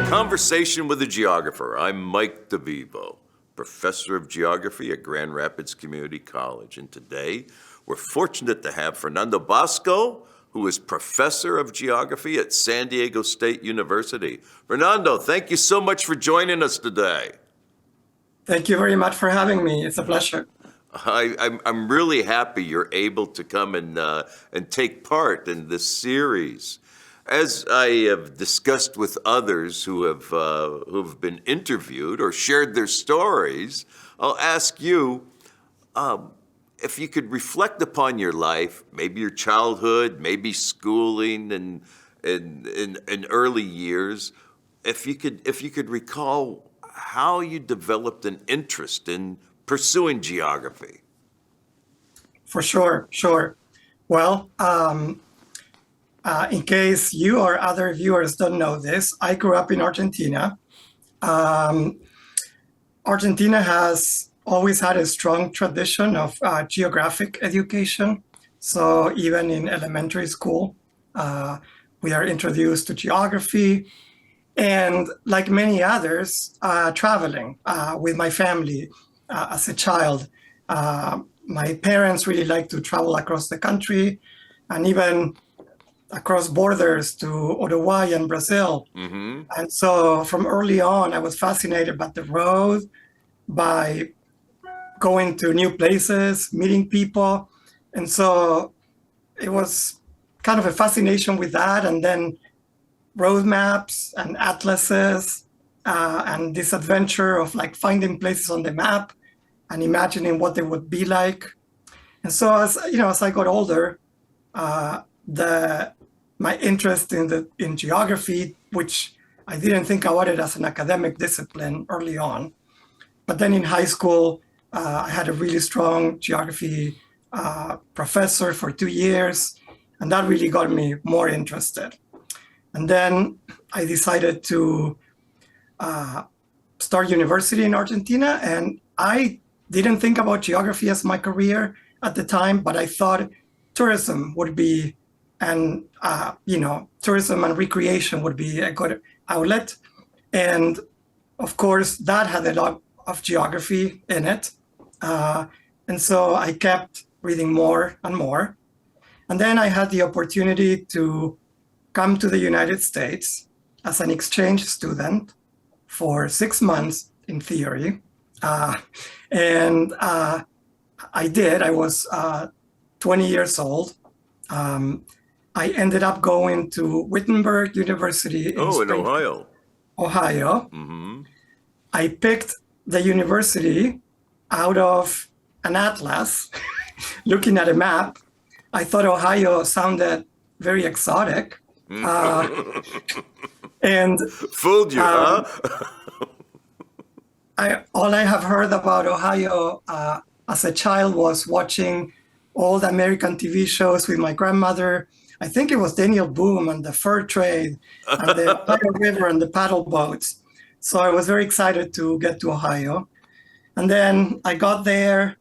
Conversation with a Geographer. I'm Mike DeVivo, professor of geography at Grand Rapids Community College. And today, we're fortunate to have Fernando Bosco, who is professor of geography at San Diego State University. Fernando, thank you so much for joining us today. Thank you very much for having me. It's a pleasure. I'm really happy you're able to come and take part in this series. As I have discussed with others who've been interviewed or shared their stories, I'll ask you if you could reflect upon your life, maybe your childhood, maybe schooling and in early years. If you could recall how you developed an interest in pursuing geography. For sure. Well, in case you or other viewers don't know this, I grew up in Argentina. Argentina has always had a strong tradition of geographic education. So even in elementary school, we are introduced to geography. And like many others, traveling with my family as a child. My parents really liked to travel across the country and even across borders to Uruguay and Brazil. Mm-hmm. And so from early on, I was fascinated by the road, by going to new places, meeting people. And so it was kind of a fascination with that. And then road maps and atlases and this adventure of like finding places on the map and imagining what they would be like. And so as I got older, my interest in geography, which I didn't think about it as an academic discipline early on, but then in high school, I had a really strong geography professor for 2 years, and that really got me more interested. And then I decided to start university in Argentina, and I didn't think about geography as my career at the time, but I thought tourism would be, and tourism and recreation would be a good outlet. And of course, that had a lot of geography in it. And so I kept reading more and more. And then I had the opportunity to come to the United States as an exchange student for 6 months in theory. And I did. I was 20 years old. I ended up going to Wittenberg University in Ohio. Ohio. Mm-hmm. I picked the university out of an atlas, looking at a map. I thought Ohio sounded very exotic. And fooled you, huh? All I have heard about Ohio as a child was watching old American TV shows with my grandmother. I think it was Daniel Boone and the fur trade and the Ohio River and the paddle boats. So I was very excited to get to Ohio. And then I got there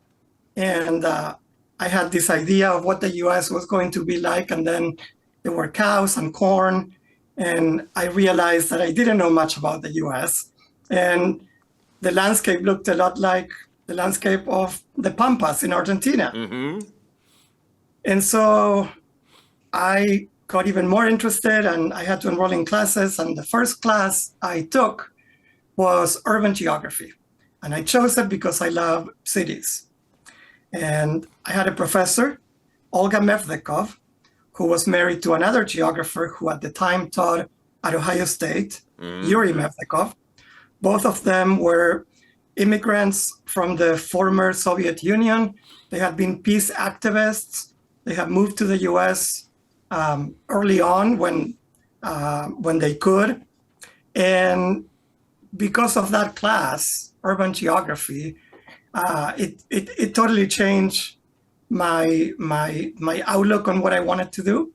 and I had this idea of what the US was going to be like. And then there were cows and corn. And I realized that I didn't know much about the US. And the landscape looked a lot like the landscape of the Pampas in Argentina. Mm-hmm. And so I got even more interested and I had to enroll in classes. And the first class I took was urban geography. And I chose it because I love cities. And I had a professor, Olga Mevdekov, who was married to another geographer who at the time taught at Ohio State, Yuri Mevdekov. Both of them were immigrants from the former Soviet Union. They had been peace activists. They had moved to the US early on when they could. And because of that class, urban geography, it totally changed my outlook on what I wanted to do.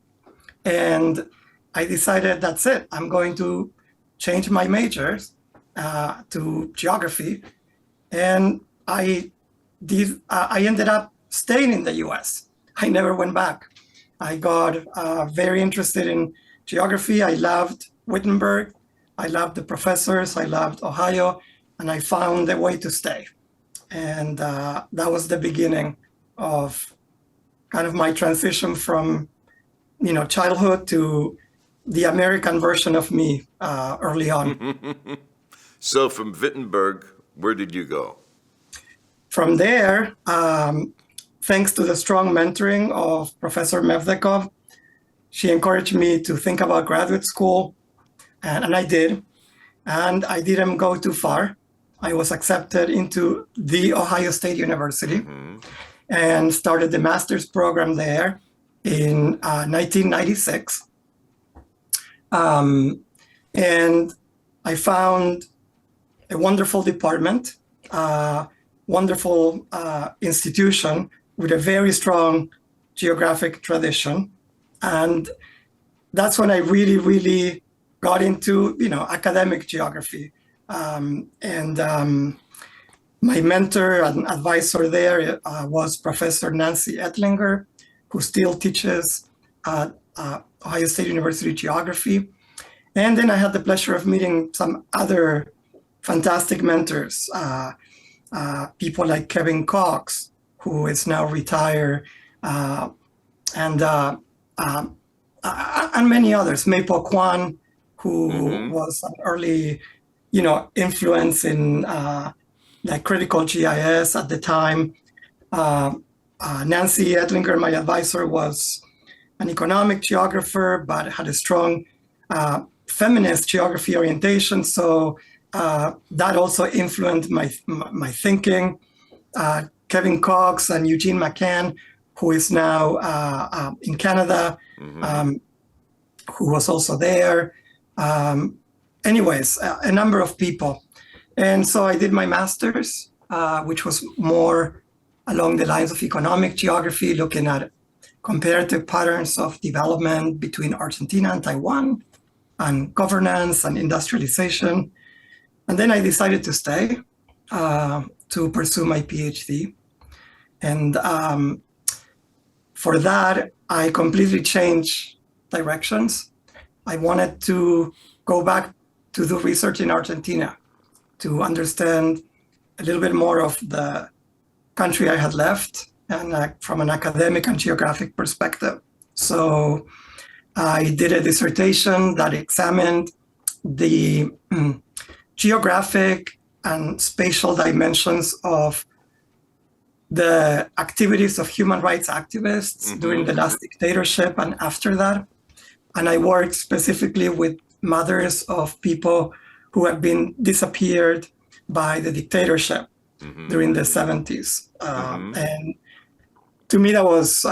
And I decided that's it. I'm going to change my majors to geography. And I ended up staying in the US. I never went back. I got very interested in geography. I loved Wittenberg. I loved the professors. I loved Ohio, and I found a way to stay. And that was the beginning of kind of my transition from, childhood to the American version of me early on. So from Wittenberg, where did you go? From there, thanks to the strong mentoring of Professor Mevdekov, she encouraged me to think about graduate school, and I did. And I didn't go too far. I was accepted into the Ohio State University and started the master's program there in 1996. And I found a wonderful department, wonderful institution with a very strong geographic tradition. And that's when I really, really got into, academic geography. My mentor and advisor there was Professor Nancy Ettlinger, who still teaches at Ohio State University geography. And then I had the pleasure of meeting some other fantastic mentors, people like Kevin Cox, who is now retired, and many others, Maple Kwan, who was an early, influence in critical GIS at the time. Nancy Ettlinger, my advisor, was an economic geographer, but had a strong feminist geography orientation. So that also influenced my thinking. Kevin Cox and Eugene McCann, who is now in Canada, who was also there. Anyways, a number of people. And so I did my master's, which was more along the lines of economic geography, looking at comparative patterns of development between Argentina and Taiwan, and governance and industrialization. And then I decided to stay to pursue my PhD. And for that, I completely changed directions. I wanted to go back to do research in Argentina, to understand a little bit more of the country I had left, and from an academic and geographic perspective. So I did a dissertation that examined the geographic and spatial dimensions of the activities of human rights activists during the last dictatorship and after that. And I worked specifically with mothers of people who had been disappeared by the dictatorship during the 70s. And to me, that was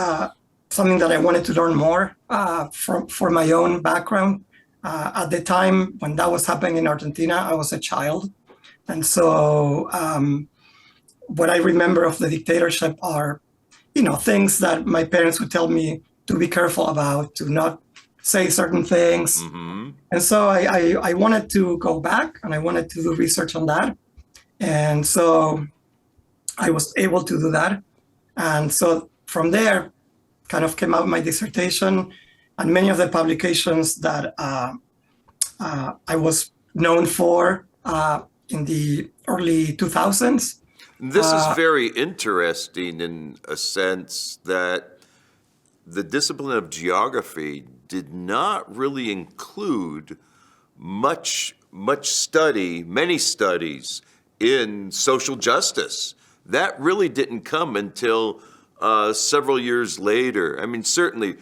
something that I wanted to learn more for my own background. At the time when that was happening in Argentina, I was a child. And so what I remember of the dictatorship are, things that my parents would tell me to be careful about, to not say certain things. And so I wanted to go back and I wanted to do research on that. And so I was able to do that. And so from there kind of came out my dissertation and many of the publications that I was known for in the early 2000s. This is very interesting in a sense that the discipline of geography did not really include many studies in social justice. That really didn't come until several years later. I mean, certainly,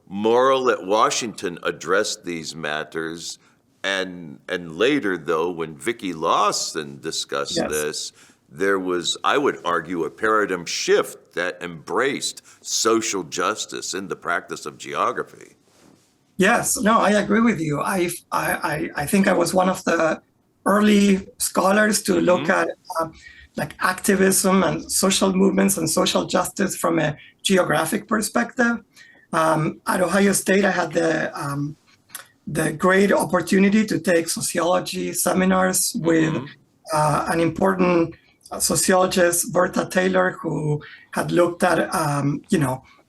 Morrill at Washington addressed these matters, and later, though, when Vicki Lawson discussed this, there was, I would argue, a paradigm shift that embraced social justice in the practice of geography. Yes, no, I agree with you. I think I was one of the early scholars to look at activism and social movements and social justice from a geographic perspective. At Ohio State, I had the great opportunity to take sociology seminars with an important sociologist, Bertha Taylor, who had looked at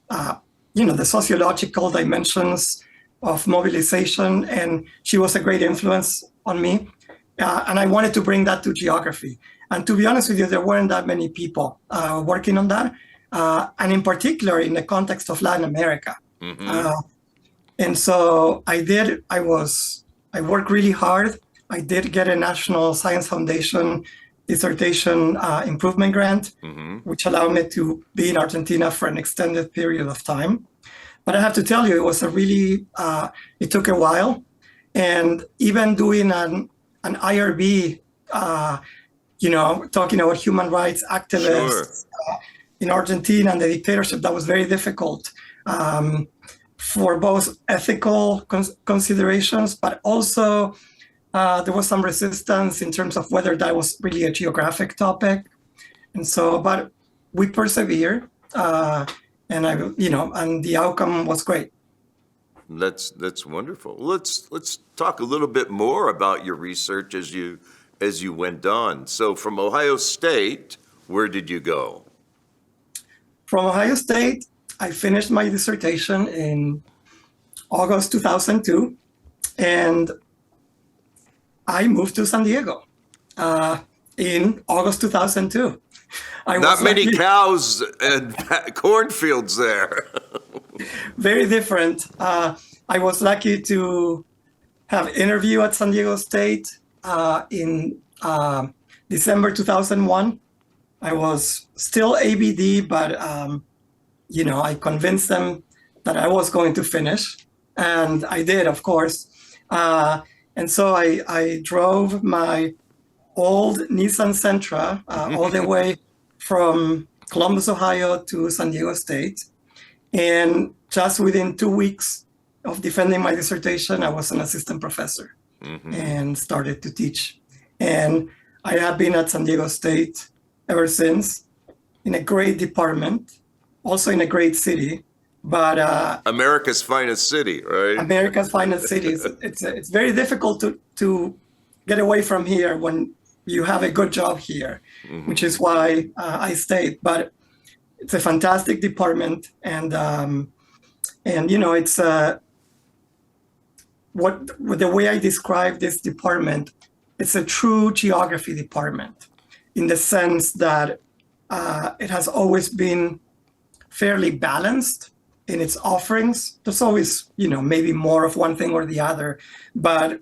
the sociological dimensions of mobilization, and she was a great influence on me. And I wanted to bring that to geography. And to be honest with you, there weren't that many people working on that, and in particular in the context of Latin America. And so I worked really hard. I did get a National Science Foundation dissertation improvement grant, which allowed me to be in Argentina for an extended period of time. But I have to tell you, it was it took a while. And even doing an IRB, talking about human rights activists in Argentina and the dictatorship, that was very difficult for both ethical considerations, but also there was some resistance in terms of whether that was really a geographic topic. And so, but we persevered, and and the outcome was great. That's wonderful. Let's talk a little bit more about your research as you went on. So from Ohio State, where did you go? From Ohio State, I finished my dissertation in August 2002, and I moved to San Diego in August 2002. Not many cows and cornfields there. Very different. I was lucky to have an interview at San Diego State in December 2001. I was still ABD, but I convinced them that I was going to finish, and I did, of course. And so I drove my old Nissan Sentra all the way from Columbus, Ohio to San Diego State. And just within 2 weeks of defending my dissertation, I was an assistant professor and started to teach. And I have been at San Diego State ever since, in a great department, also in a great city. But America's finest city, right? America's finest city. It's very difficult to get away from here when you have a good job here, which is why I stayed. But it's a fantastic department, and it's the way I describe this department, it's a true geography department, in the sense that it has always been fairly balanced in its offerings. There's always, maybe more of one thing or the other, but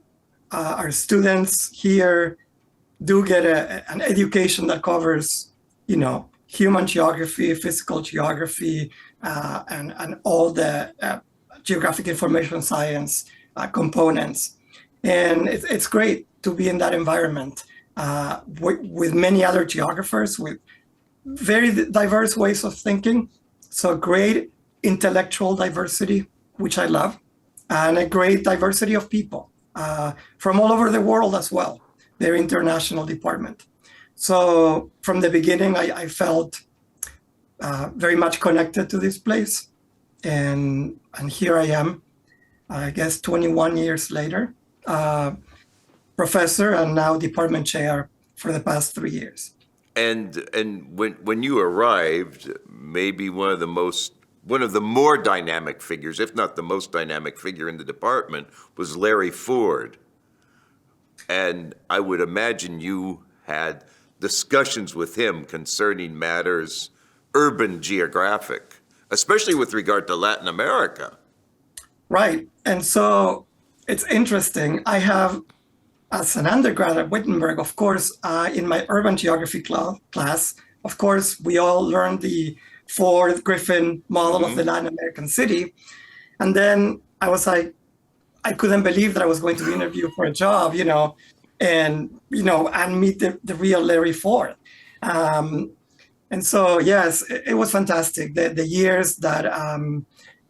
our students here do get an education that covers, human geography, physical geography, and all the geographic information science components. And it's great to be in that environment with many other geographers with very diverse ways of thinking. So great intellectual diversity, which I love, and a great diversity of people from all over the world as well. Their international department. So from the beginning, I felt very much connected to this place, and here I am, I guess 21 years later, professor and now department chair for the past 3 years. And when you arrived, maybe one of the more dynamic figures, if not the most dynamic figure in the department, was Larry Ford. And I would imagine you had discussions with him concerning matters urban geographic, especially with regard to Latin America. Right. And so it's interesting. I have, as an undergrad at Wittenberg, of course, in my urban geography class, of course, we all learned the Ford-Griffin model of the Latin American city. And then I was like, I couldn't believe that I was going to be interviewed for a job, and meet the real Larry Ford. And so, yes, it was fantastic. The years that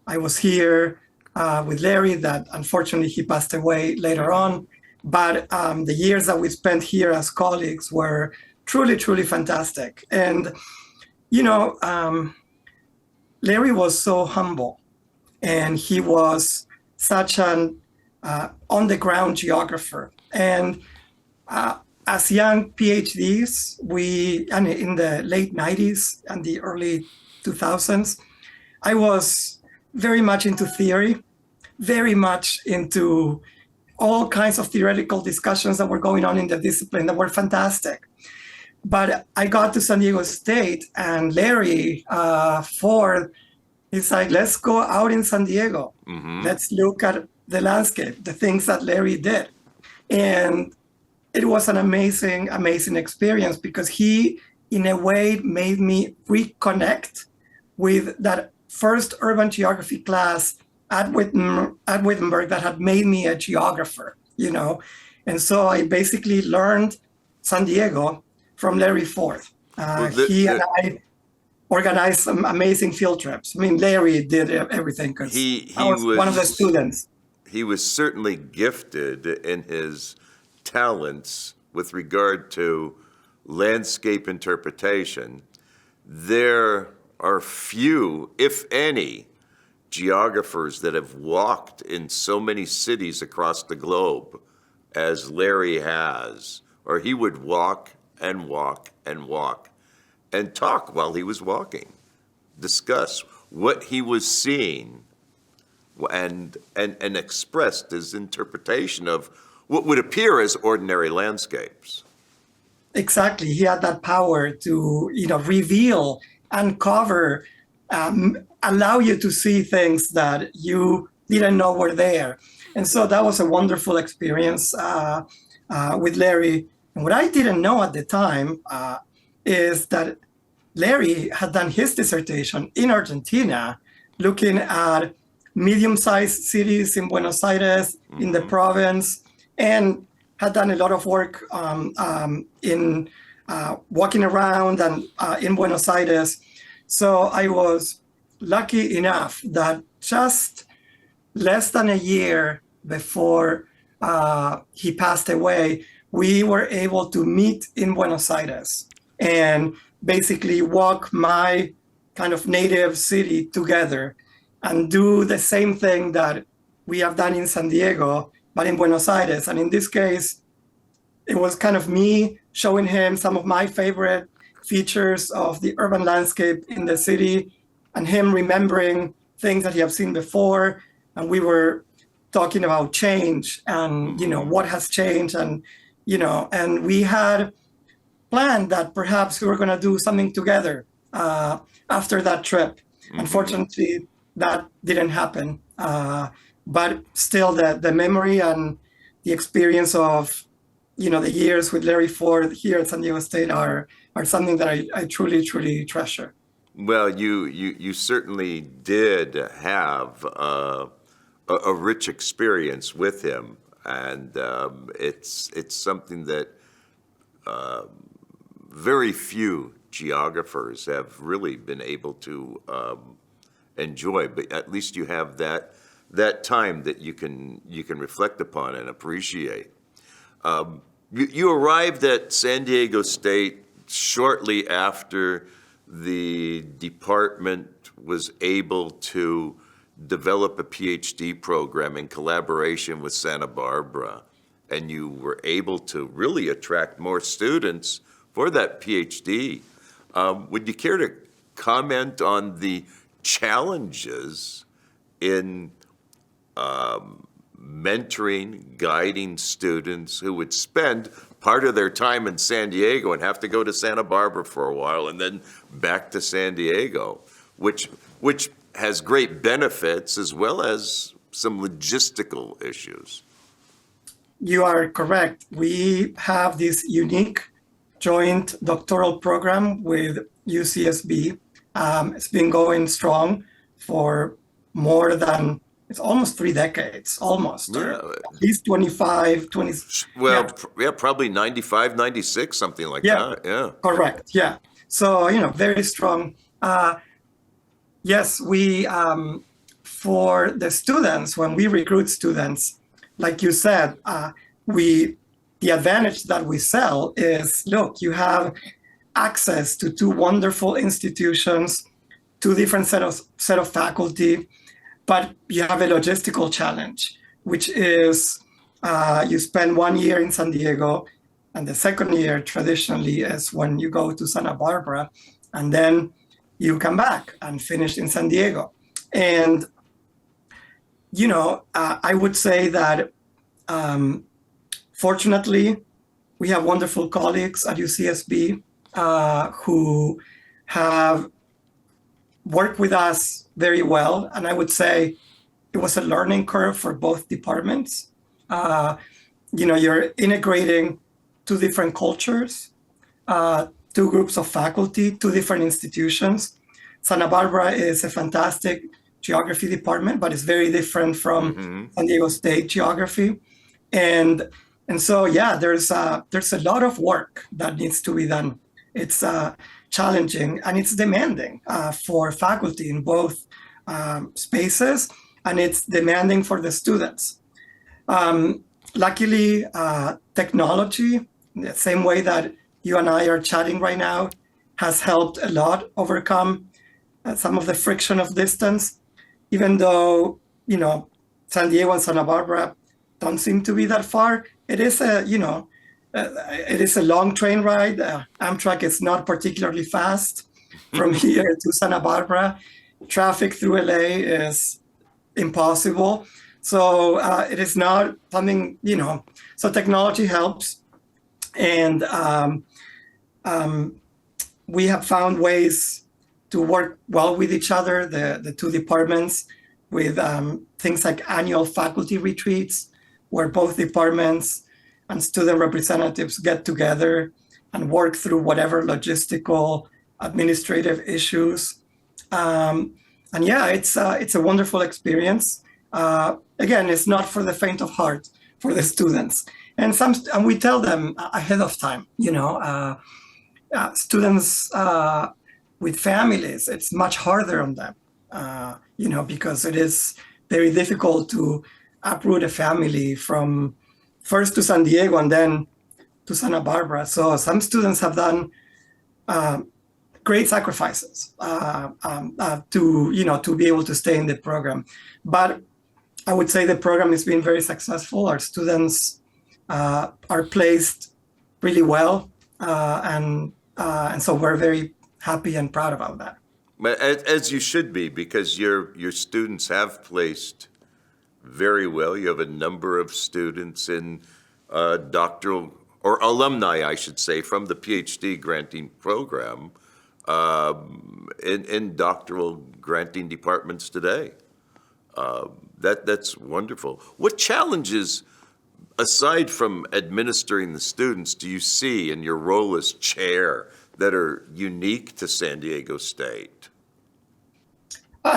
I was here with Larry, that unfortunately he passed away later on, but the years that we spent here as colleagues were truly, truly fantastic. And, Larry was so humble, and he was such an on-the-ground geographer. And as young PhDs, in the late 90s and the early 2000s, I was very much into theory, very much into all kinds of theoretical discussions that were going on in the discipline that were fantastic. But I got to San Diego State, and Larry Ford, he's like, let's go out in San Diego. Let's look at the landscape, the things that Larry did. And it was an amazing, amazing experience because he, in a way, made me reconnect with that first urban geography class at Wittenberg that had made me a geographer, you know? And so I basically learned San Diego from Larry Ford. He and I organized some amazing field trips. I mean, Larry did everything because I was one of the students. He was certainly gifted in his talents with regard to landscape interpretation. There are few, if any, geographers that have walked in so many cities across the globe as Larry has, or he would walk and walk and walk and talk while he was walking, discuss what he was seeing, and expressed his interpretation of what would appear as ordinary landscapes. Exactly. He had that power to, reveal, uncover, allow you to see things that you didn't know were there. And so that was a wonderful experience with Larry. And what I didn't know at the time is that Larry had done his dissertation in Argentina, looking at medium-sized cities in Buenos Aires, in the province, and had done a lot of work in walking around and in Buenos Aires. So I was lucky enough that just less than a year before he passed away, we were able to meet in Buenos Aires and basically walk my kind of native city together and do the same thing that we have done in San Diego, but in Buenos Aires. And in this case, it was kind of me showing him some of my favorite features of the urban landscape in the city and him remembering things that he had seen before. And we were talking about change and, what has changed. And, and we had planned that perhaps we were going to do something together after that trip. Unfortunately, that didn't happen. But still, the memory and the experience of, the years with Larry Ford here at San Diego State are something that I truly, truly treasure. Well, you certainly did have a rich experience with him, and it's something that very few geographers have really been able to enjoy. But at least you have that time that you can reflect upon and appreciate. You arrived at San Diego State shortly after the department was able to develop a PhD program in collaboration with Santa Barbara, and you were able to really attract more students for that PhD. Would you care to comment on the challenges in mentoring, guiding students who would spend part of their time in San Diego and have to go to Santa Barbara for a while and then back to San Diego, which has great benefits as well as some logistical issues? You are correct. We have this unique joint doctoral program with UCSB. It's been going strong for more than, it's almost 3 decades, almost. Yeah. At least 25, 20. Well, yeah, probably 95, 96, something like that. Yeah. Correct. Yeah. So, very strong. Yes, we, for the students, when we recruit students, like you said, the advantage that we sell is, look, you have access to 2 wonderful institutions, 2 different set of faculty, but you have a logistical challenge, which is you spend 1 year in San Diego, and the second year traditionally is when you go to Santa Barbara, and then you come back and finish in San Diego. And I would say that um, fortunately, we have wonderful colleagues at UCSB who have worked with us very well. And I would say it was a learning curve for both departments. Uh, you're integrating two different cultures, two groups of faculty, two different institutions. Santa Barbara is a fantastic geography department, but it's very different from San Diego State geography. And and so yeah, there's a lot of work that needs to be done. It's challenging and it's demanding for faculty in both spaces, and it's demanding for the students. Luckily, technology, the same way that you and I are chatting right now, has helped a lot overcome some of the friction of distance, even though, San Diego and Santa Barbara don't seem to be that far. It is a long train ride. Amtrak is not particularly fast from here to Santa Barbara. Traffic through LA is impossible. So it is not something, so technology helps. And we have found ways to work well with each other, the two departments, with things like annual faculty retreats, where both departments and student representatives get together and work through whatever logistical, administrative issues. And yeah, it's a wonderful experience. Again, it's not for the faint of heart for the students, and we tell them ahead of time. Students with families, it's much harder on them. Because it is very difficult to uproot a family from first to San Diego and then to Santa Barbara. So some students have done great sacrifices to be able to stay in the program. But I would say the program has been very successful. Our students are placed really well, and so we're very happy and proud about that. But as you should be, because your students have placed very well. You have a number of students in doctoral, or alumni, I should say, from the PhD granting program in doctoral granting departments today. That's wonderful. What challenges, aside from administering the students, do you see in your role as chair that are unique to San Diego State?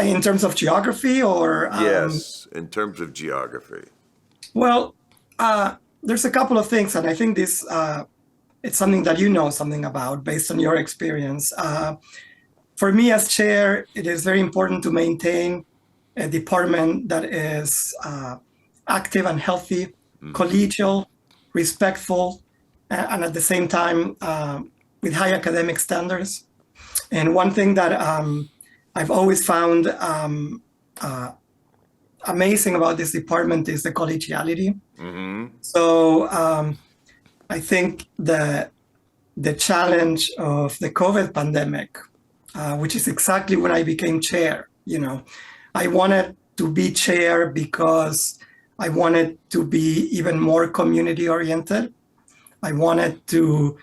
In terms of geography, or Yes, in terms of geography. well, there's a couple of things, and I think this it's something that you know something about based on your experience. For me as chair, it is very important to maintain a department that is active and healthy, collegial, respectful, and at the same time with high academic standards. And one thing that I've always found amazing about this department is the collegiality. So I think the challenge of the COVID pandemic, which is exactly when I became chair, I wanted to be chair because I wanted to be even more community oriented. I wanted to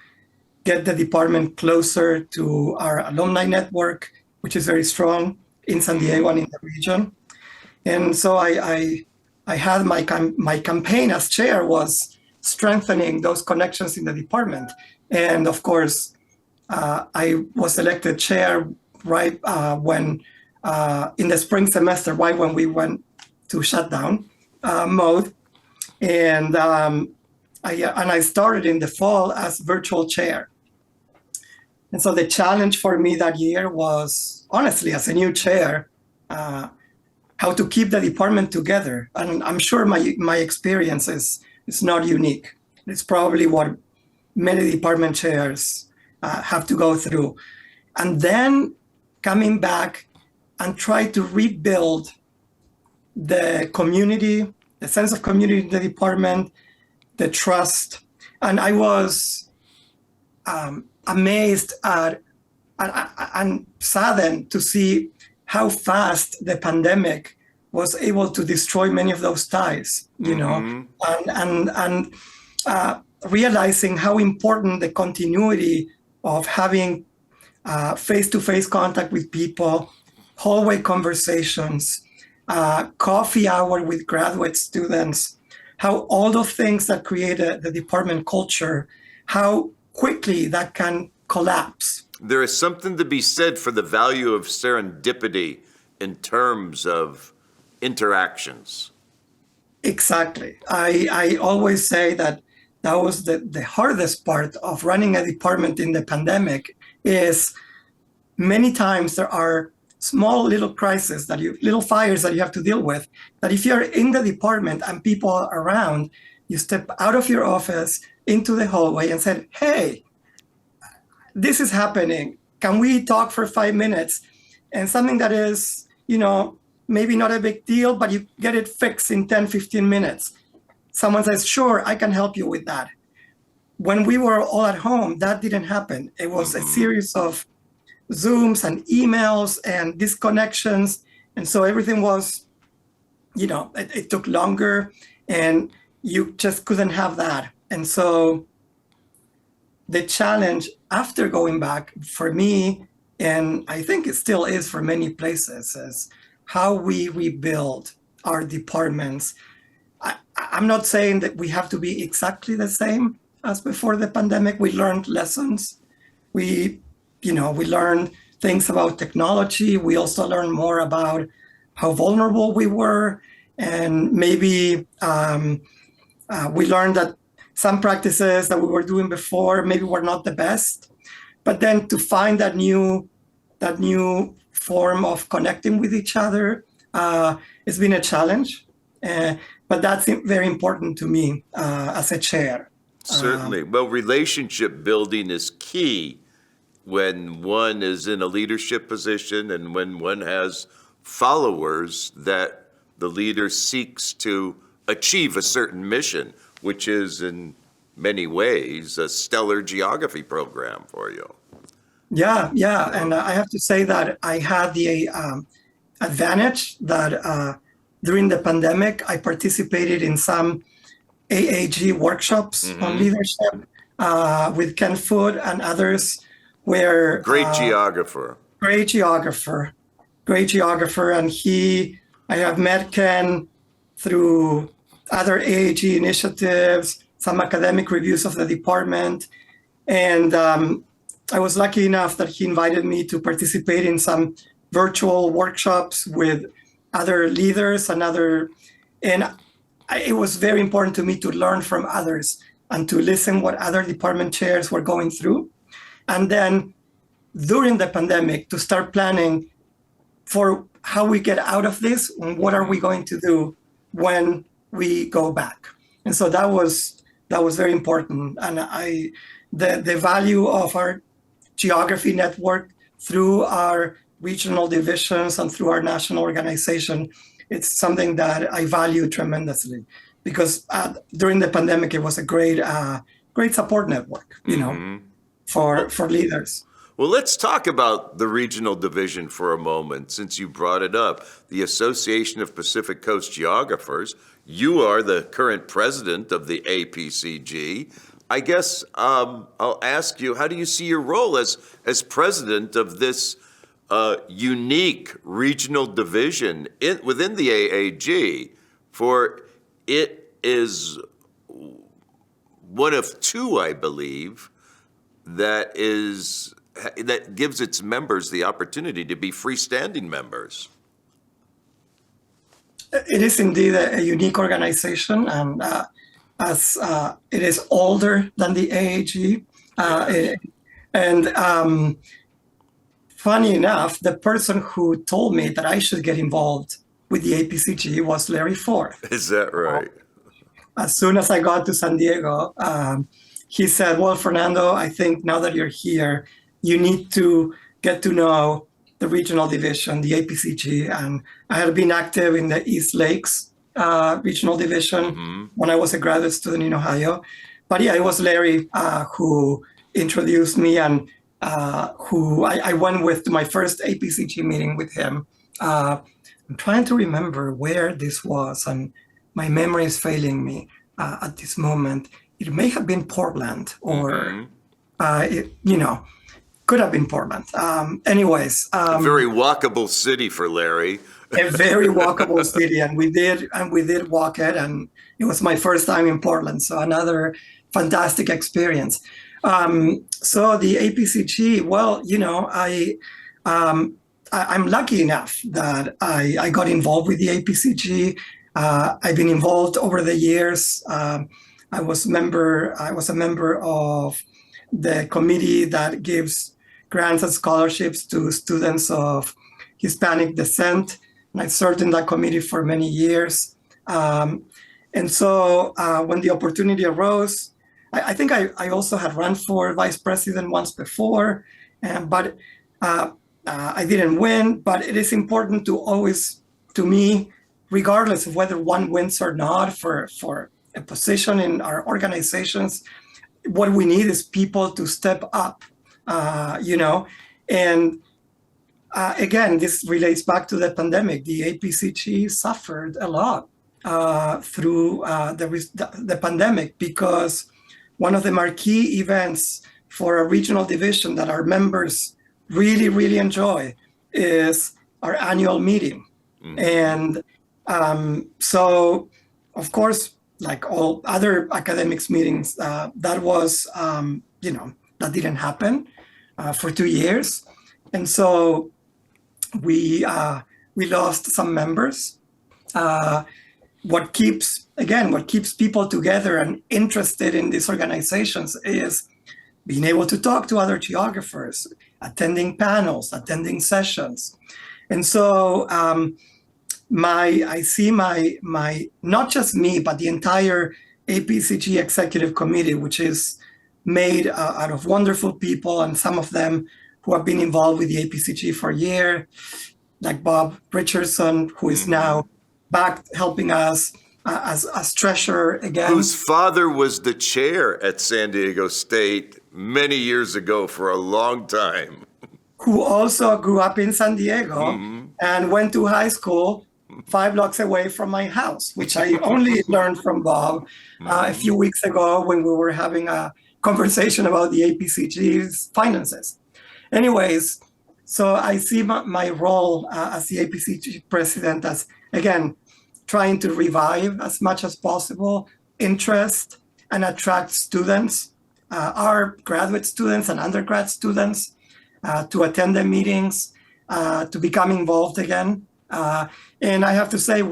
get the department closer to our alumni network, which is very strong in San Diego and in the region. And so I had my campaign as chair was strengthening those connections in the department. And of course, I was elected chair right when in the spring semester, right when we went to shutdown mode. And I started in the fall as virtual chair. And so the challenge for me that year was, honestly, as a new chair, how to keep the department together. And I'm sure my experience is not unique. It's probably what many department chairs have to go through. And then coming back and try to rebuild the community, the sense of community in the department, the trust. And I was amazed at and saddened to see how fast the pandemic was able to destroy many of those ties, you know, and realizing how important the continuity of having face-to-face contact with people, hallway conversations, coffee hour with graduate students, how all those things that create the department culture, how quickly that can collapse. There is something to be said for the value of serendipity in terms of interactions. Exactly. I always say that that was the hardest part of running a department in the pandemic is many times there are small little crises little fires that you have to deal with, that if you're in the department and people are around, you step out of your office into the hallway and said, hey, this is happening. Can we talk for 5 minutes? And something that is, you know, maybe not a big deal, but you get it fixed in 10, 15 minutes. Someone says, sure, I can help you with that. When we were all at home, that didn't happen. It was a series of Zooms and emails and disconnections. And so everything was, you know, it took longer and you just couldn't have that. And so the challenge after going back for me, and I think it still is for many places, is how we rebuild our departments. I'm not saying that we have to be exactly the same as before the pandemic. We learned lessons. We learned things about technology. We also learned more about how vulnerable we were. And maybe we learned that some practices that we were doing before maybe were not the best. But then to find that new form of connecting with each other, it's been a challenge. But that's very important to me as a chair. Certainly. Well, relationship building is key when one is in a leadership position and when one has followers that the leader seeks to achieve a certain mission, which is in many ways a stellar geography program for you. Yeah. And I have to say that I had the advantage that during the pandemic, I participated in some AAG workshops on leadership with Ken Food and others where... Great geographer. And I have met Ken through other AAG initiatives, some academic reviews of the department. And I was lucky enough that he invited me to participate in some virtual workshops with other leaders and it was very important to me to learn from others and to listen what other department chairs were going through. And then during the pandemic, to start planning for how we get out of this and what are we going to do when we go back. And so that was very important. And the value of our geography network through our regional divisions and through our national organization, it's something that I value tremendously because during the pandemic, it was a great support network, you know, for leaders. Well, let's talk about the regional division for a moment, since you brought it up. The Association of Pacific Coast Geographers. You are the current president of the APCG. I guess I'll ask you, how do you see your role as president of this unique regional division within the AAG? For it is one of two, I believe, that gives its members the opportunity to be freestanding members. It is indeed a unique organization, and as it is older than the AAG. Funny enough, the person who told me that I should get involved with the APCG was Larry Ford. Is that right? As soon as I got to San Diego, he said, well, Fernando, I think now that you're here, you need to get to know the regional division, the APCG. And I had been active in the East Lakes regional division when I was a graduate student in Ohio. But yeah, it was Larry who introduced me and who I went with to my first APCG meeting with him I'm trying to remember where this was, and my memory is failing me at this moment. It may have been Portland, or could have been Portland. Anyways, A very walkable city for Larry. a very walkable city, and we did walk it, and it was my first time in Portland, so another fantastic experience. So the APCG, well, I'm lucky enough that I got involved with the APCG. I've been involved over the years. I was a member of the committee that gives grants and scholarships to students of Hispanic descent, and I served in that committee for many years. And so when the opportunity arose, I think I also had run for vice president once before, but I didn't win. But it is important to always, to me, regardless of whether one wins or not, for a position in our organizations, what we need is people to step up, and again, this relates back to the pandemic. The APCG suffered a lot through the pandemic, because one of the marquee events for a regional division that our members really, really enjoy is our annual meeting. And so, of course, like all other academics meetings, that was, that didn't happen for 2 years. And so we lost some members. What keeps people together and interested in these organizations is being able to talk to other geographers, attending panels, attending sessions. And so I see my not just me, but the entire APCG executive committee, which is made out of wonderful people, and some of them who have been involved with the APCG for a year, like Bob Richardson, who is now back helping us as treasurer again. Whose father was the chair at San Diego State many years ago for a long time. Who also grew up in San Diego and went to high school 5 blocks away from my house, which I only learned from Bob a few weeks ago when we were having a conversation about the APCG's finances. Anyways, so I see my role as the APCG president as, again, trying to revive as much as possible interest and attract students, our graduate students and undergrad students, to attend the meetings, to become involved again. And I have to say,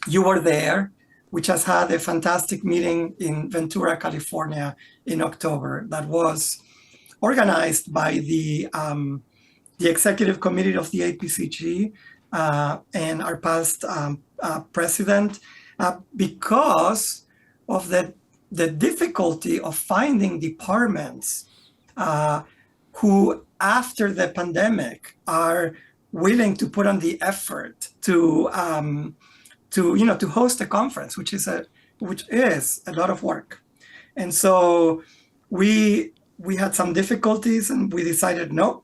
you were there. We just had a fantastic meeting in Ventura, California in October that was organized by the executive committee of the APCG and our past president, because of the difficulty of finding departments who, after the pandemic, are willing to put on the effort to host a conference, which is a lot of work. And so we had some difficulties, and we decided, no,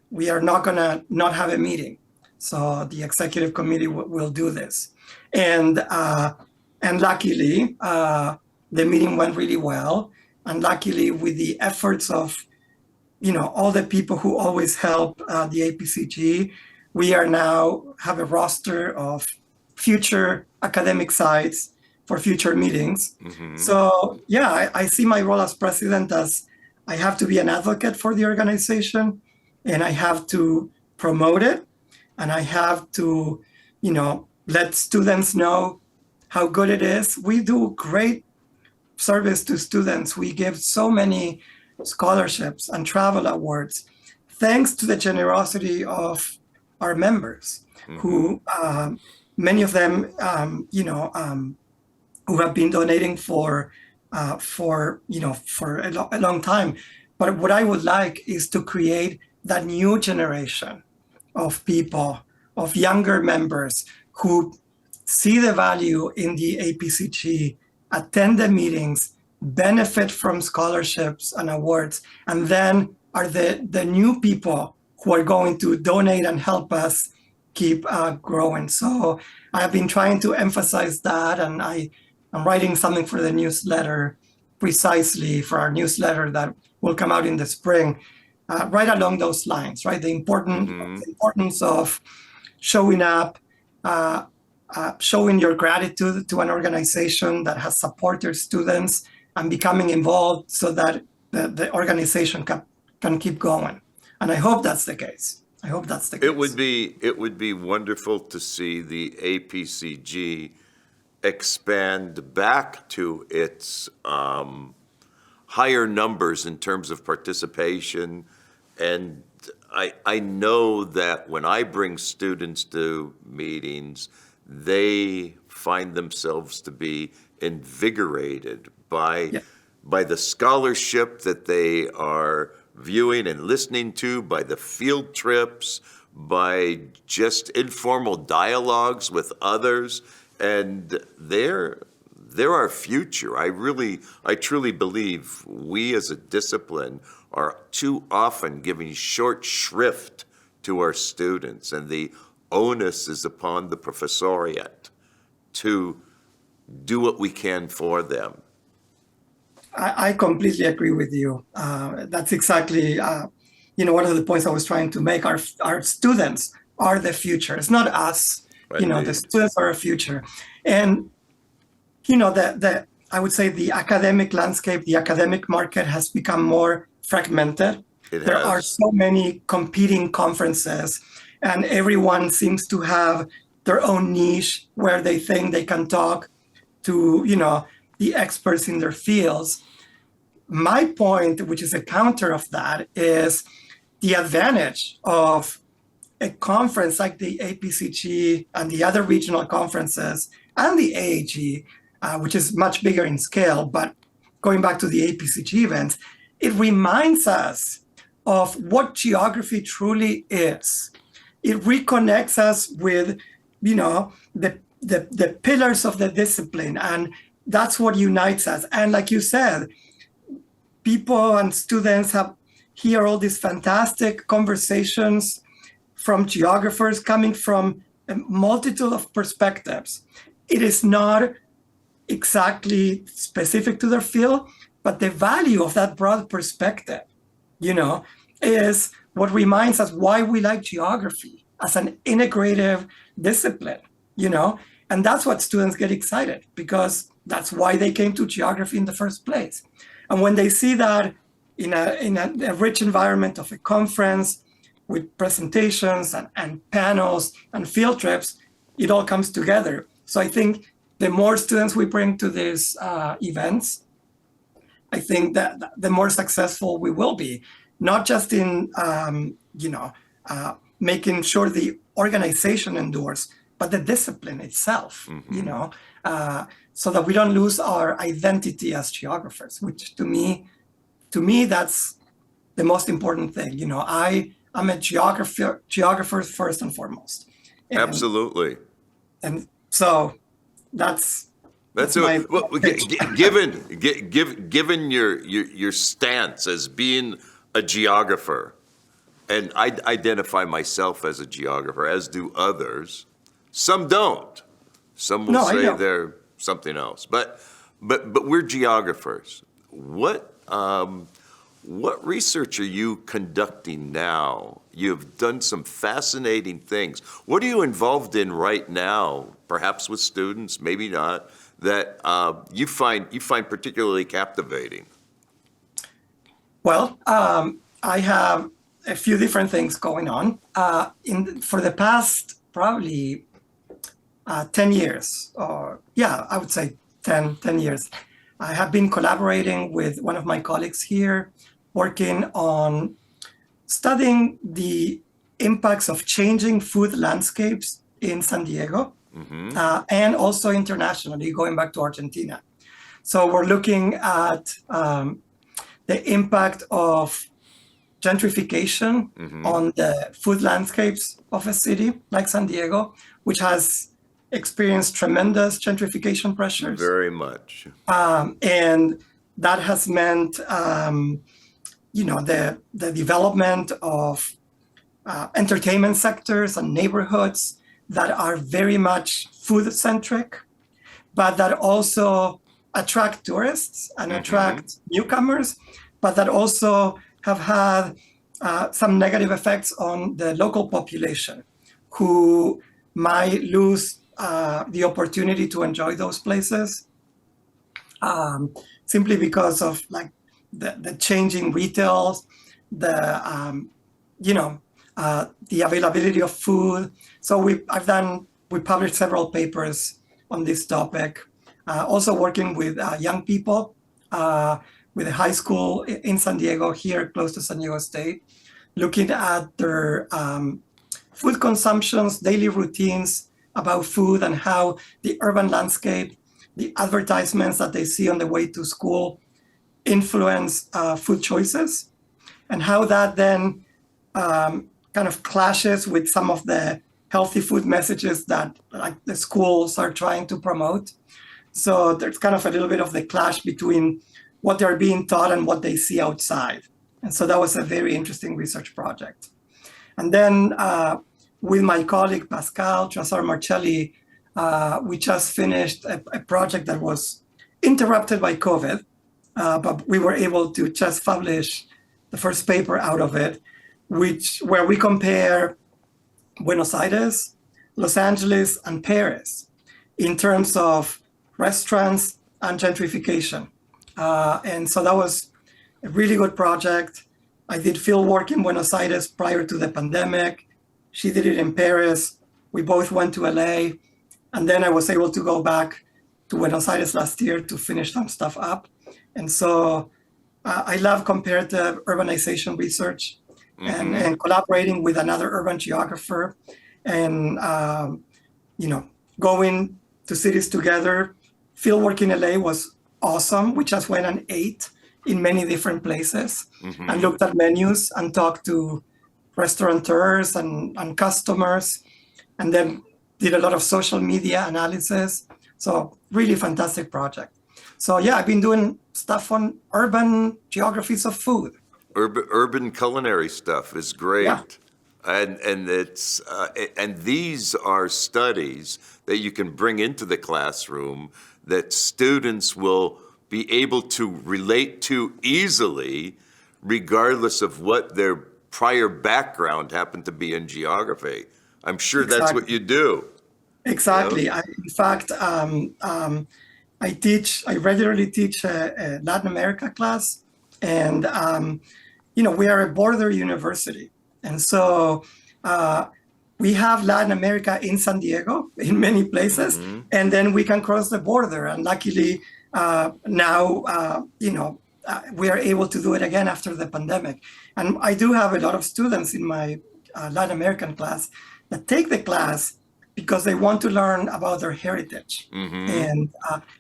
we are not gonna not have a meeting. So the executive committee will do this. And luckily, the meeting went really well. And luckily, with the efforts of all the people who always help the APCG, we are now have a roster of future academic sites for future meetings. So yeah, I see my role as president as I have to be an advocate for the organization, and I have to promote it, and I have to, let students know how good it is. We do great service to students. We give so many scholarships and travel awards, thanks to the generosity of our members, who many of them, who have been donating for a long time. But what I would like is to create that new generation of people, of younger members who see the value in the APCG, attend the meetings, benefit from scholarships and awards, and then are the new people who are going to donate and help us keep growing. So I have been trying to emphasize that, and I'm writing something for the newsletter, precisely for our newsletter that will come out in the spring, right along those lines, right? The importance of showing up, showing your gratitude to an organization that has supported students, and becoming involved so that the organization can keep going. And I hope that's the case. I hope that's the case. It would be wonderful to see the APCG expand back to its higher numbers in terms of participation. And I know that when I bring students to meetings, they find themselves to be invigorated by the scholarship that they are viewing and listening to, by the field trips, by just informal dialogues with others, and they're our future. I truly believe we as a discipline are too often giving short shrift to our students, and the onus is upon the professoriate to do what we can for them. I completely agree with you. That's exactly, one of the points I was trying to make. Our students are the future. It's not us. Right. The students are our future. And, I would say the academic landscape, the academic market has become more fragmented. There are so many competing conferences, and everyone seems to have their own niche where they think they can talk to, the experts in their fields. My point, which is a counter of that, is the advantage of a conference like the APCG and the other regional conferences and the AAG, which is much bigger in scale, but going back to the APCG events, it reminds us of what geography truly is. It reconnects us with, the pillars of the discipline, and that's what unites us. And like you said, people and students hear all these fantastic conversations from geographers coming from a multitude of perspectives. It is not exactly specific to their field, but the value of that broad perspective, is what reminds us why we like geography as an integrative discipline, and that's what students get excited, because that's why they came to geography in the first place. And when they see that in a rich environment of a conference with presentations and panels and field trips, it all comes together. So I think the more students we bring to these events, I think that the more successful we will be, not just in making sure the organization endures, but the discipline itself, so that we don't lose our identity as geographers, which to me, that's the most important thing. I'm a geographer first and foremost. And, Absolutely. And so that's given your stance as being a geographer, and I identify myself as a geographer, as do others. Some don't. Some will say they're something else. But we're geographers. What research are you conducting now? You've done some fascinating things. What are you involved in right now, perhaps with students, maybe not, that you find particularly captivating? Well, I have a few different things going on. For the past probably 10 years, I would say 10 years, I have been collaborating with one of my colleagues here, working on studying the impacts of changing food landscapes in San Diego, and also internationally, going back to Argentina. So we're looking at the impact of gentrification on the food landscapes of a city like San Diego, which has experienced tremendous gentrification pressures. Very much. And that has meant, the development of entertainment sectors and neighborhoods that are very much food centric, but that also attract tourists and attract newcomers, but that also have had some negative effects on the local population who might lose the opportunity to enjoy those places simply because of like the changing retail, the the availability of food. So we published several papers on this topic. Also working with young people, with a high school in San Diego, here close to San Diego State, looking at their food consumptions, daily routines about food, and how the urban landscape, the advertisements that they see on the way to school influence food choices, and how that then kind of clashes with some of the healthy food messages that like the schools are trying to promote. So there's kind of a little bit of the clash between what they're being taught and what they see outside. And so that was a very interesting research project. And then with my colleague Pascal Trassard-Marcelli, we just finished a project that was interrupted by COVID, but we were able to just publish the first paper out of it, where we compare Buenos Aires, Los Angeles, and Paris in terms of restaurants and gentrification. And so that was a really good project. I did field work in Buenos Aires prior to the pandemic. She did it in Paris. We both went to LA. And then I was able to go back to Buenos Aires last year to finish some stuff up. And so I love comparative urbanization research and collaborating with another urban geographer and, going to cities together. Field work in LA was awesome. We just went and ate in many different places and looked at menus and talked to restaurateurs and customers, and then did a lot of social media analysis. So really fantastic project. So yeah, I've been doing stuff on urban geographies of food. Urban culinary stuff is great. Yeah. And it's and these are studies that you can bring into the classroom that students will be able to relate to easily, regardless of what their prior background happened to be in geography. I'm sure that's what you do. Exactly. In fact, I regularly teach a Latin America class, and we are a border university, and so we have Latin America in San Diego in many places, and then we can cross the border. And luckily, now we are able to do it again after the pandemic. And I do have a lot of students in my Latin American class that take the class because they want to learn about their heritage. And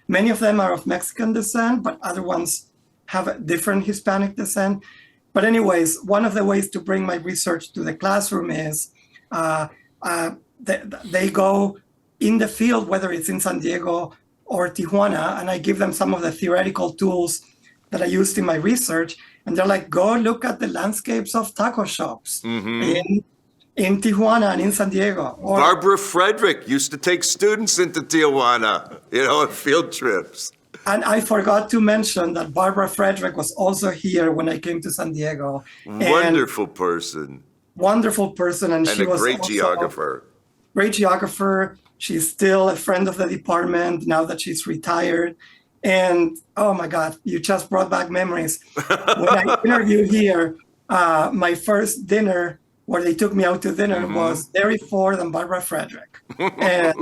many of them are of Mexican descent, but other ones have a different Hispanic descent. But anyways, one of the ways to bring my research to the classroom is they go in the field, whether it's in San Diego or Tijuana, and I give them some of the theoretical tools that I used in my research. And they're like, go look at the landscapes of taco shops in Tijuana and in San Diego. Or, Barbara Frederick used to take students into Tijuana, on field trips. And I forgot to mention that Barbara Frederick was also here when I came to San Diego. Wonderful person. Wonderful person. And she a was great also geographer. Great geographer. She's still a friend of the department now that she's retired. And oh my God, you just brought back memories. When I interviewed here, my first dinner where they took me out to dinner was Derry Ford and Barbara Frederick. And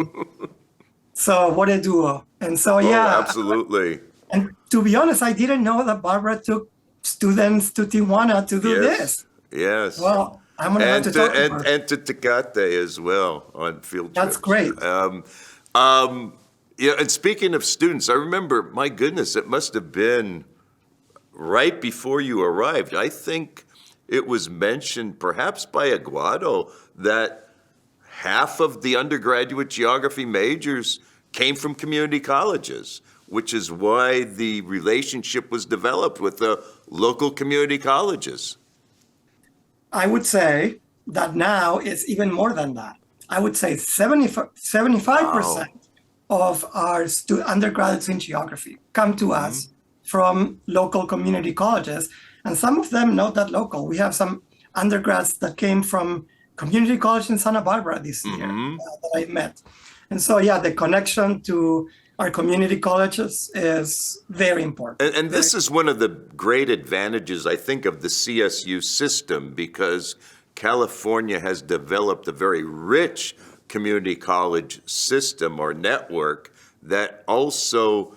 so what a duo. And so, yeah. Absolutely. And to be honest, I didn't know that Barbara took students to Tijuana to do this. Yes. Well, I'm going to have to talk to her. And to Tecate as well on field trips. That's great. And speaking of students, I remember, my goodness, it must have been right before you arrived. I think it was mentioned, perhaps by Aguado, that half of the undergraduate geography majors came from community colleges, which is why the relationship was developed with the local community colleges. I would say that now is even more than that. I would say 75% of our undergraduates in geography come to us from local community colleges. And some of them not that local. We have some undergrads that came from community college in Santa Barbara this year that I met. And so, yeah, the connection to our community colleges is very important. And this is one of the great advantages, I think, of the CSU system, because California has developed a very rich community college system or network that also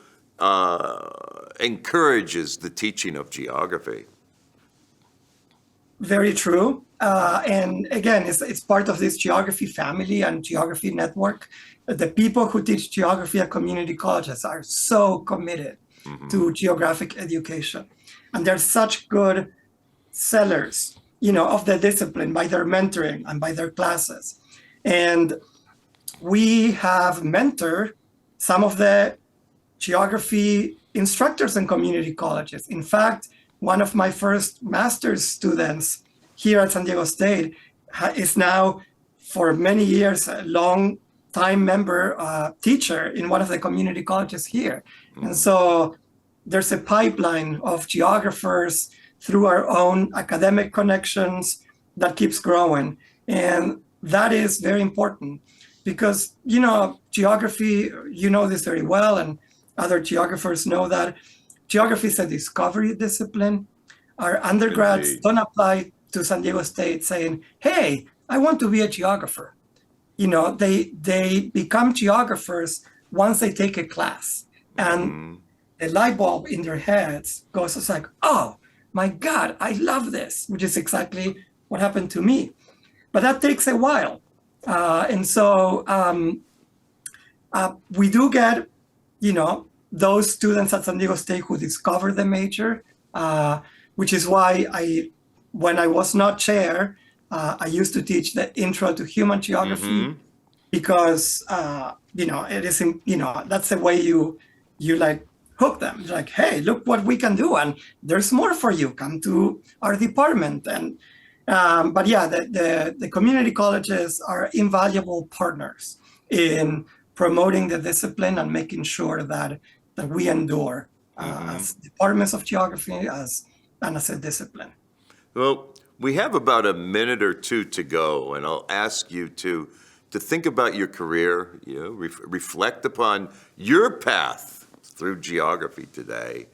encourages the teaching of geography. Very true. And again, it's part of this geography family and geography network. The people who teach geography at community colleges are so committed to geographic education. And they're such good sellers, of the discipline by their mentoring and by their classes. And we have mentored some of the geography instructors in community colleges. In fact, one of my first master's students here at San Diego State is now, for many years, a long-time member teacher in one of the community colleges here. And so there's a pipeline of geographers through our own academic connections that keeps growing. And that is very important because, geography, this very well, and other geographers know that geography is a discovery discipline. Our undergrads don't apply to San Diego State saying, hey, I want to be a geographer. They become geographers once they take a class. And the light bulb in their heads goes, it's like, oh, my God, I love this, which is exactly what happened to me. But that takes a while. And so we do get, those students at San Diego State who discover the major, which is why when I was not chair, I used to teach the intro to human geography because, it is, that's the way you like hook them. It's like, hey, look what we can do. And there's more for you. Come to our department. And, but yeah, the community colleges are invaluable partners in promoting the discipline and making sure that we endure as departments of geography and as a discipline. Well, we have about a minute or two to go, and I'll ask you to think about your career, reflect upon your path through geography today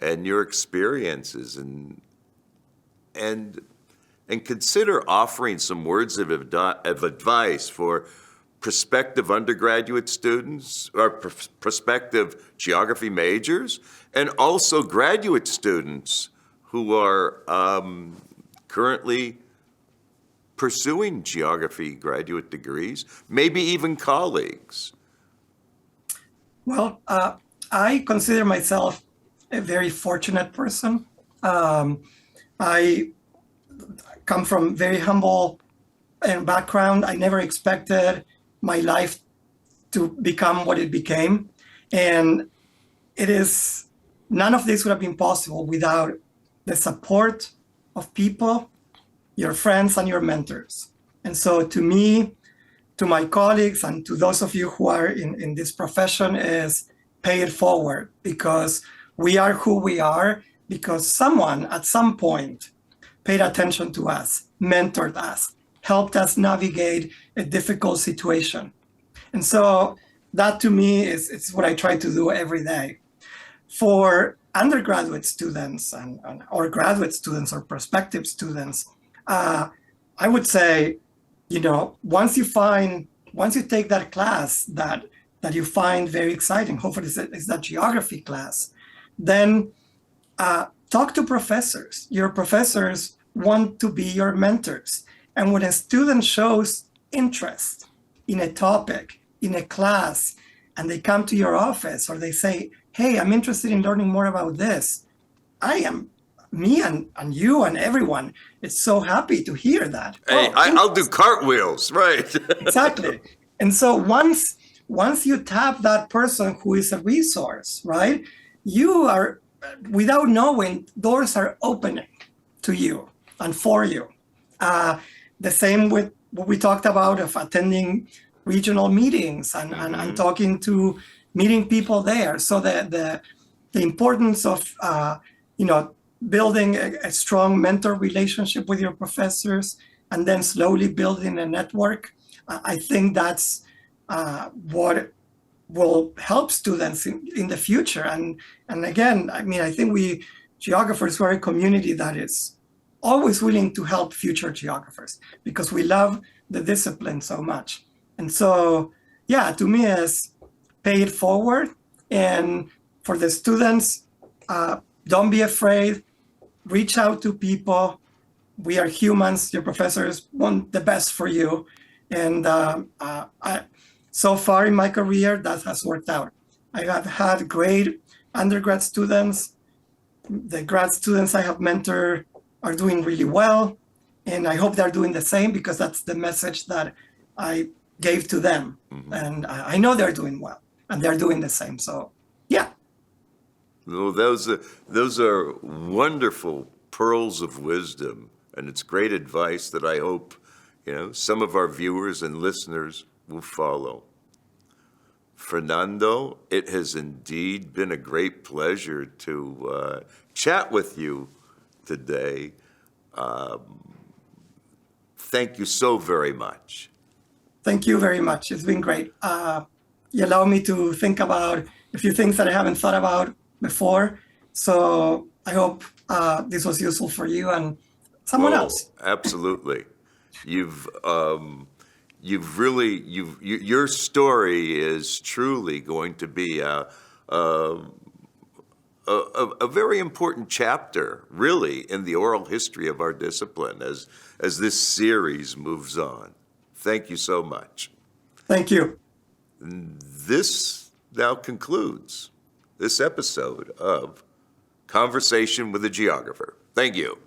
and your experiences, and consider offering some words of advice for prospective undergraduate students or prospective geography majors, and also graduate students who are currently pursuing geography graduate degrees, maybe even colleagues. Well, I consider myself a very fortunate person. I come from very humble background. I never expected my life to become what it became. And none of this would have been possible without the support of people, your friends and your mentors. And so to me, to my colleagues, and to those of you who are in this profession is pay it forward, because we are who we are because someone at some point paid attention to us, mentored us, helped us navigate a difficult situation. And so that to me is what I try to do every day. For undergraduate students or graduate students or prospective students, I would say, once you take that class that you find very exciting, hopefully it's that geography class, then talk to professors. Your professors want to be your mentors. And when a student shows interest in a topic, in a class, and they come to your office or they say, hey, I'm interested in learning more about this, me and you and everyone is so happy to hear that. Hey, I'll do cartwheels, right? Exactly. And so once you tap that person who is a resource, right, you are, without knowing, doors are opening to you and for you. the same with what we talked about of attending regional meetings and talking to meeting people there. So the importance of building a strong mentor relationship with your professors and then slowly building a network. I think that's what will help students in the future. And again, I mean, I think geographers are a community that is always willing to help future geographers because we love the discipline so much. And so, yeah, to me, is pay it forward. And for the students, don't be afraid. Reach out to people. We are humans. Your professors want the best for you. And so far in my career, that has worked out. I have had great undergrad students. The grad students I have mentored are doing really well. And I hope they're doing the same because that's the message that I gave to them. And I know they're doing well and they're doing the same. So, yeah. Well, those are wonderful pearls of wisdom, and it's great advice that I hope some of our viewers and listeners will follow. Fernando, it has indeed been a great pleasure to chat with you today. Thank you so very much. Thank you very much. It's been great. You allow me to think about a few things that I haven't thought about before. So I hope this was useful for you and someone else. Absolutely. Your story is truly going to be a very important chapter, really, in the oral history of our discipline as this series moves on. Thank you so much. Thank you. This now concludes this episode of Conversation with a Geographer. Thank you.